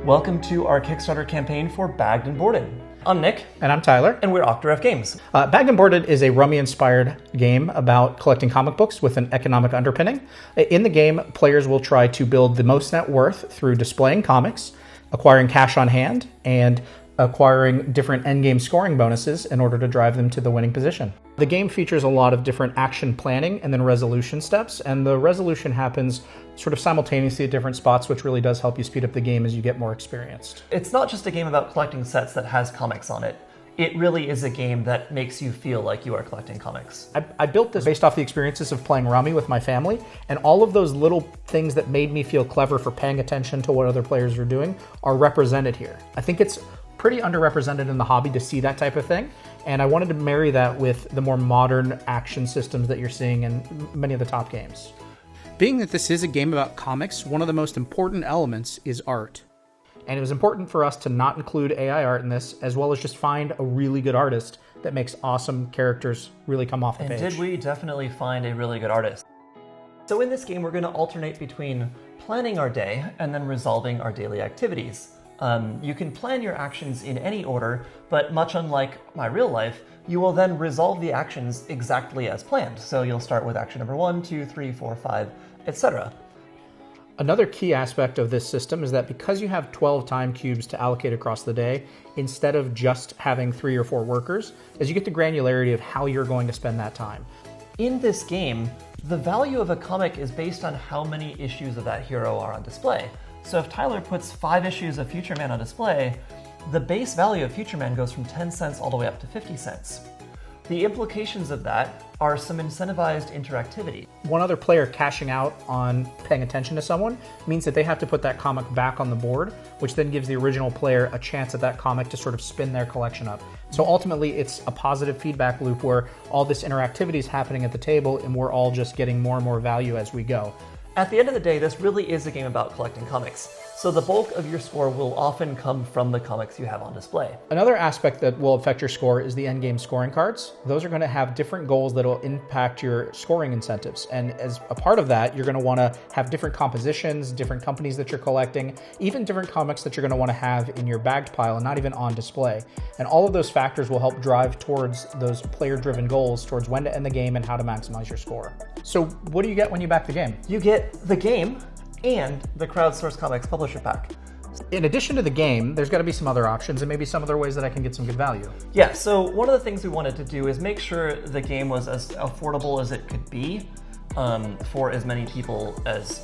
Welcome to our Kickstarter campaign for Bagged and Boarded. I'm Nick. And I'm Tyler. And we're Octoref Games. Bagged and Boarded is a Rummy-inspired game about collecting comic books with an economic underpinning. In the game, players will try to build the most net worth through displaying comics, acquiring cash on hand, and acquiring different endgame scoring bonuses in order to drive them to the winning position. The game features a lot of different action planning and then resolution steps, and the resolution happens sort of simultaneously at different spots, which really does help you speed up the game as you get more experienced. It's not just a game about collecting sets that has comics on it. It really is a game that makes you feel like you are collecting comics. I built this based off the experiences of playing Rummy with my family, and all of those little things that made me feel clever for paying attention to what other players are doing are represented here. I think it's pretty underrepresented in the hobby to see that type of thing, and I wanted to marry that with the more modern action systems that you're seeing in many of the top games. Being that this is a game about comics, one of the most important elements is art. And it was important for us to not include AI art in this, as well as just find a really good artist that makes awesome characters really come off the page. And did we definitely find a really good artist? So in this game, we're going to alternate between planning our day and then resolving our daily activities. You can plan your actions in any order, but much unlike my real life, you will then resolve the actions exactly as planned. So you'll start with action number 1, 2, 3, 4, 5, etc. Another key aspect of this system is that because you have 12 time cubes to allocate across the day, instead of just having 3 or 4 workers, as you get the granularity of how you're going to spend that time. In this game, the value of a comic is based on how many issues of that hero are on display. So if Tyler puts 5 issues of Future Man on display, the base value of Future Man goes from 10 cents all the way up to 50 cents. The implications of that are some incentivized interactivity. One other player cashing out on paying attention to someone means that they have to put that comic back on the board, which then gives the original player a chance at that comic to sort of spin their collection up. So ultimately, it's a positive feedback loop where all this interactivity is happening at the table and we're all just getting more and more value as we go. At the end of the day, this really is a game about collecting comics. So the bulk of your score will often come from the comics you have on display. Another aspect that will affect your score is the endgame scoring cards. Those are going to have different goals that will impact your scoring incentives. And as a part of that, you're going to want to have different compositions, different companies that you're collecting, even different comics that you're going to want to have in your bagged pile and not even on display. And all of those factors will help drive towards those player-driven goals towards when to end the game and how to maximize your score. So what do you get when you back the game? You get the game and the Crowdsource Comics Publisher Pack. In addition to the game, there's got to be some other options and maybe some other ways that I can get some good value. Yeah, so one of the things we wanted to do is make sure the game was as affordable as it could be for as many people as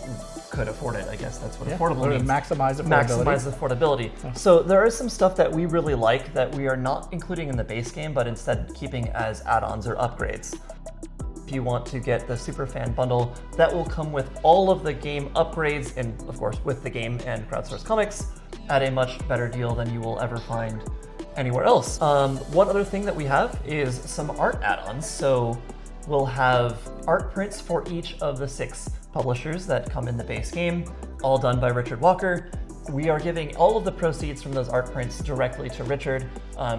could afford it. I guess that's what affordable means. Maximize affordability. Maximize affordability. Yeah. So there is some stuff that we really like that we are not including in the base game, but instead keeping as add-ons or upgrades. If you want to get the Superfan bundle, that will come with all of the game upgrades and, of course, with the game and Crowdsource Comics at a much better deal than you will ever find anywhere else. One other thing that we have is some art add-ons. So we'll have art prints for each of the 6 publishers that come in the base game, all done by Richard Walker. We are giving all of the proceeds from those art prints directly to Richard,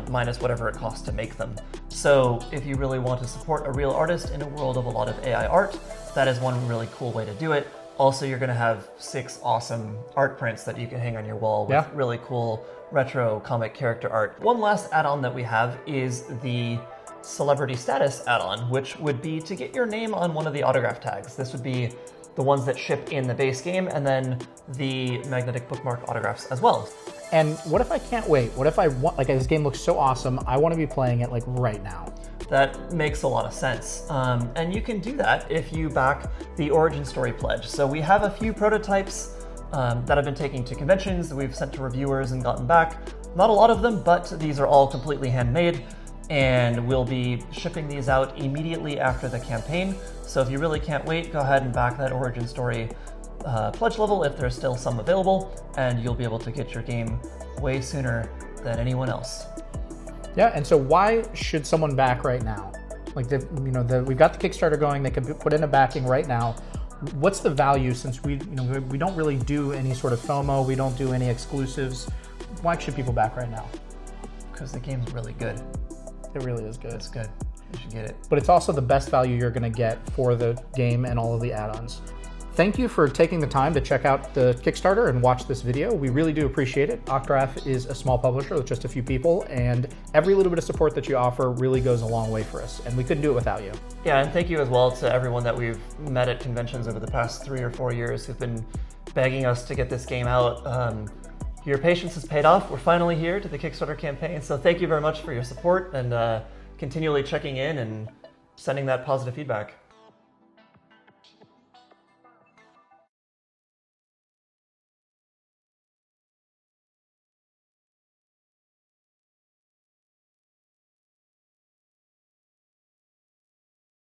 minus whatever it costs to make them. So if you really want to support a real artist in a world of a lot of AI art, that is one really cool way to do it. Also, you're going to have 6 awesome art prints that you can hang on your wall with really cool retro comic character art. One last add-on that we have is the Celebrity Status add-on, which would be to get your name on one of the autograph tags. This would be the ones that ship in the base game, and then the magnetic bookmark autographs as well. And what if I can't wait? What if I want, like, this game looks so awesome, I want to be playing it like right now? That makes a lot of sense. And you can do that if you back the Origin Story pledge. So we have a few prototypes that I've been taking to conventions that we've sent to reviewers and gotten back. Not a lot of them, but these are all completely handmade. And we'll be shipping these out immediately after the campaign. So if you really can't wait, go ahead and back that Origin Story pledge level if there's still some available, and you'll be able to get your game way sooner than anyone else. Yeah, and so why should someone back right now? Like, we've got the Kickstarter going, they can put in a backing right now. What's the value, since we don't really do any sort of FOMO, we don't do any exclusives? Why should people back right now? Because the game's really good. It really is good. It's good. You should get it. But it's also the best value you're going to get for the game and all of the add-ons. Thank you for taking the time to check out the Kickstarter and watch this video. We really do appreciate it. Octograph is a small publisher with just a few people, and every little bit of support that you offer really goes a long way for us, and we couldn't do it without you. Yeah, and thank you as well to everyone that we've met at conventions over the past 3 or 4 years who've been begging us to get this game out. Your patience has paid off. We're finally here to the Kickstarter campaign, so thank you very much for your support and continually checking in and sending that positive feedback.